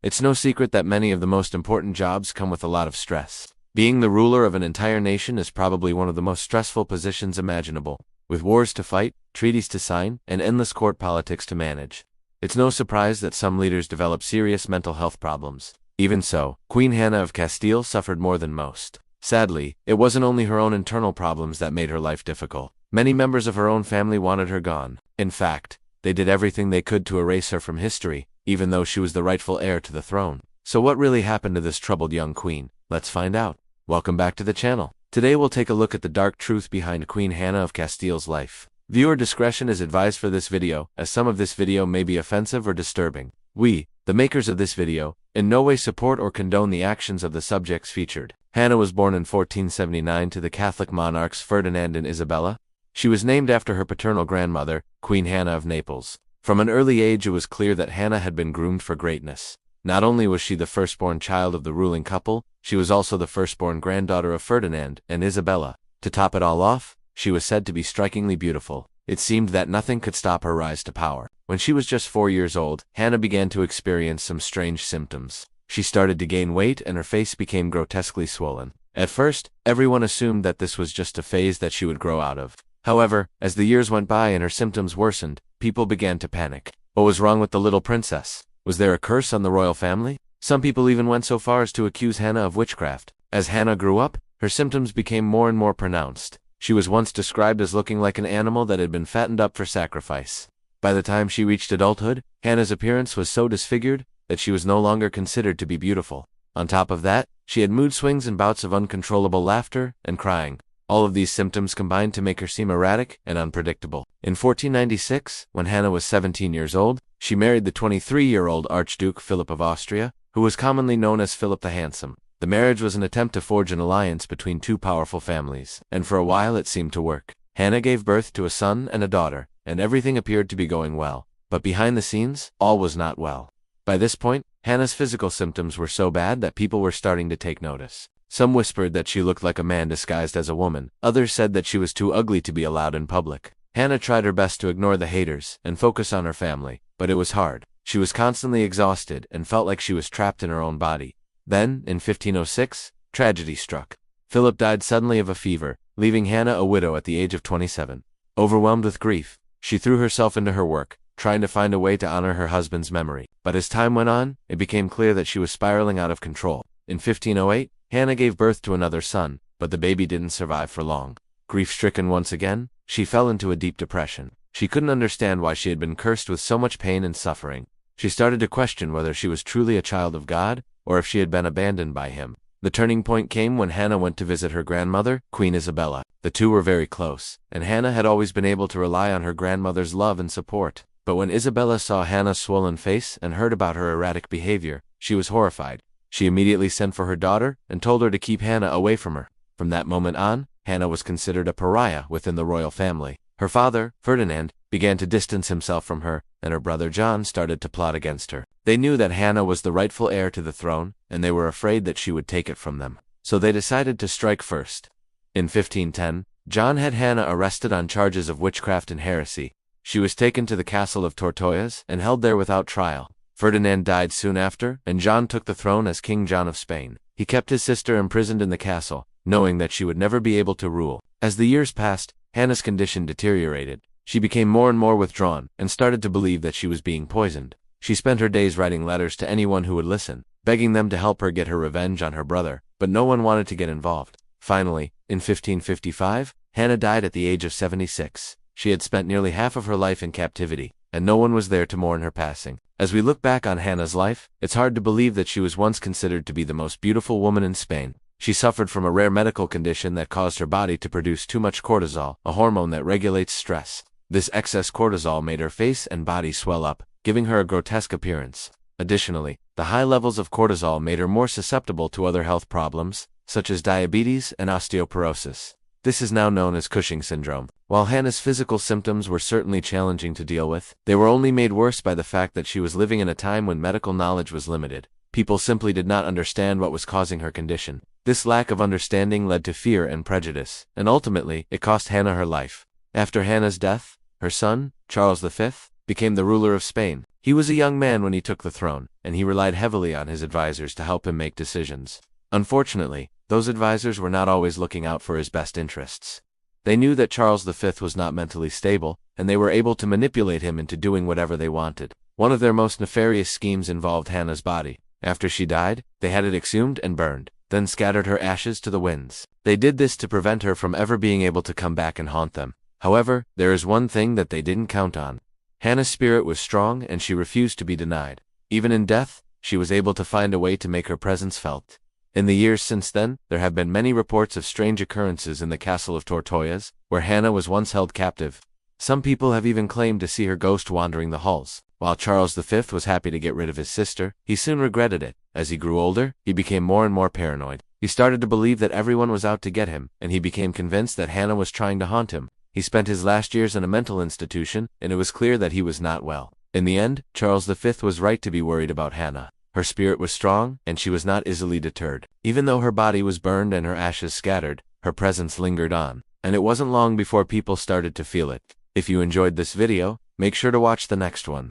It's no secret that many of the most important jobs come with a lot of stress. Being the ruler of an entire nation is probably one of the most stressful positions imaginable, with wars to fight, treaties to sign, and endless court politics to manage. It's no surprise that some leaders develop serious mental health problems. Even so, Queen Hannah of Castile suffered more than most. Sadly, it wasn't only her own internal problems that made her life difficult. Many members of her own family wanted her gone. In fact, they did everything they could to erase her from history, even though she was the rightful heir to the throne. So what really happened to this troubled young queen? Let's find out. Welcome back to the channel. Today we'll take a look at the dark truth behind Queen Hannah of Castile's life. Viewer discretion is advised for this video, as some of this video may be offensive or disturbing. We, the makers of this video, in no way support or condone the actions of the subjects featured. Hannah was born in 1479 to the Catholic monarchs Ferdinand and Isabella. She was named after her paternal grandmother, Queen Hannah of Naples. From an early age it was clear that Hannah had been groomed for greatness. Not only was she the firstborn child of the ruling couple, she was also the firstborn granddaughter of Ferdinand and Isabella. To top it all off, she was said to be strikingly beautiful. It seemed that nothing could stop her rise to power. When she was just 4 years old, Hannah began to experience some strange symptoms. She started to gain weight and her face became grotesquely swollen. At first, everyone assumed that this was just a phase that she would grow out of. However, as the years went by and her symptoms worsened, people began to panic. What was wrong with the little princess? Was there a curse on the royal family? Some people even went so far as to accuse Hannah of witchcraft. As Hannah grew up, her symptoms became more and more pronounced. She was once described as looking like an animal that had been fattened up for sacrifice. By the time she reached adulthood, Hannah's appearance was so disfigured that she was no longer considered to be beautiful. On top of that, she had mood swings and bouts of uncontrollable laughter and crying. All of these symptoms combined to make her seem erratic and unpredictable. In 1496, when Hannah was 17 years old, she married the 23-year-old Archduke Philip of Austria, who was commonly known as Philip the Handsome. The marriage was an attempt to forge an alliance between two powerful families, and for a while it seemed to work. Hannah gave birth to a son and a daughter, and everything appeared to be going well. But behind the scenes, all was not well. By this point, Hannah's physical symptoms were so bad that people were starting to take notice. Some whispered that she looked like a man disguised as a woman. Others said that she was too ugly to be allowed in public. Hannah tried her best to ignore the haters and focus on her family, but it was hard. She was constantly exhausted and felt like she was trapped in her own body. Then, in 1506, tragedy struck. Philip died suddenly of a fever, leaving Hannah a widow at the age of 27. Overwhelmed with grief, she threw herself into her work, trying to find a way to honor her husband's memory. But as time went on, it became clear that she was spiraling out of control. In 1508, Hannah gave birth to another son, but the baby didn't survive for long. Grief-stricken once again, she fell into a deep depression. She couldn't understand why she had been cursed with so much pain and suffering. She started to question whether she was truly a child of God, or if she had been abandoned by him. The turning point came when Hannah went to visit her grandmother, Queen Isabella. The two were very close, and Hannah had always been able to rely on her grandmother's love and support. But when Isabella saw Hannah's swollen face and heard about her erratic behavior, she was horrified. She immediately sent for her daughter and told her to keep Hannah away from her. From that moment on, Hannah was considered a pariah within the royal family. Her father, Ferdinand, began to distance himself from her, and her brother John started to plot against her. They knew that Hannah was the rightful heir to the throne, and they were afraid that she would take it from them. So they decided to strike first. In 1510, John had Hannah arrested on charges of witchcraft and heresy. She was taken to the castle of Tortoyas and held there without trial. Ferdinand died soon after, and John took the throne as King John of Spain. He kept his sister imprisoned in the castle, knowing that she would never be able to rule. As the years passed, Hannah's condition deteriorated. She became more and more withdrawn, and started to believe that she was being poisoned. She spent her days writing letters to anyone who would listen, begging them to help her get her revenge on her brother, but no one wanted to get involved. Finally, in 1555, Hannah died at the age of 76. She had spent nearly half of her life in captivity, and no one was there to mourn her passing. As we look back on Hannah's life, it's hard to believe that she was once considered to be the most beautiful woman in Spain. She suffered from a rare medical condition that caused her body to produce too much cortisol, a hormone that regulates stress. This excess cortisol made her face and body swell up, giving her a grotesque appearance. Additionally, the high levels of cortisol made her more susceptible to other health problems, such as diabetes and osteoporosis. This is now known as Cushing syndrome. While Hannah's physical symptoms were certainly challenging to deal with, they were only made worse by the fact that she was living in a time when medical knowledge was limited. People simply did not understand what was causing her condition. This lack of understanding led to fear and prejudice, and ultimately, it cost Hannah her life. After Hannah's death, her son, Charles V, became the ruler of Spain. He was a young man when he took the throne, and he relied heavily on his advisors to help him make decisions. Unfortunately, those advisors were not always looking out for his best interests. They knew that Charles V was not mentally stable, and they were able to manipulate him into doing whatever they wanted. One of their most nefarious schemes involved Hannah's body. After she died, they had it exhumed and burned, then scattered her ashes to the winds. They did this to prevent her from ever being able to come back and haunt them. However, there is one thing that they didn't count on. Hannah's spirit was strong and she refused to be denied. Even in death, she was able to find a way to make her presence felt. In the years since then, there have been many reports of strange occurrences in the castle of Tortoyas, where Hannah was once held captive. Some people have even claimed to see her ghost wandering the halls. While Charles V was happy to get rid of his sister, he soon regretted it. As he grew older, he became more and more paranoid. He started to believe that everyone was out to get him, and he became convinced that Hannah was trying to haunt him. He spent his last years in a mental institution, and it was clear that he was not well. In the end, Charles V was right to be worried about Hannah. Her spirit was strong, and she was not easily deterred. Even though her body was burned and her ashes scattered, her presence lingered on, and it wasn't long before people started to feel it. If you enjoyed this video, make sure to watch the next one.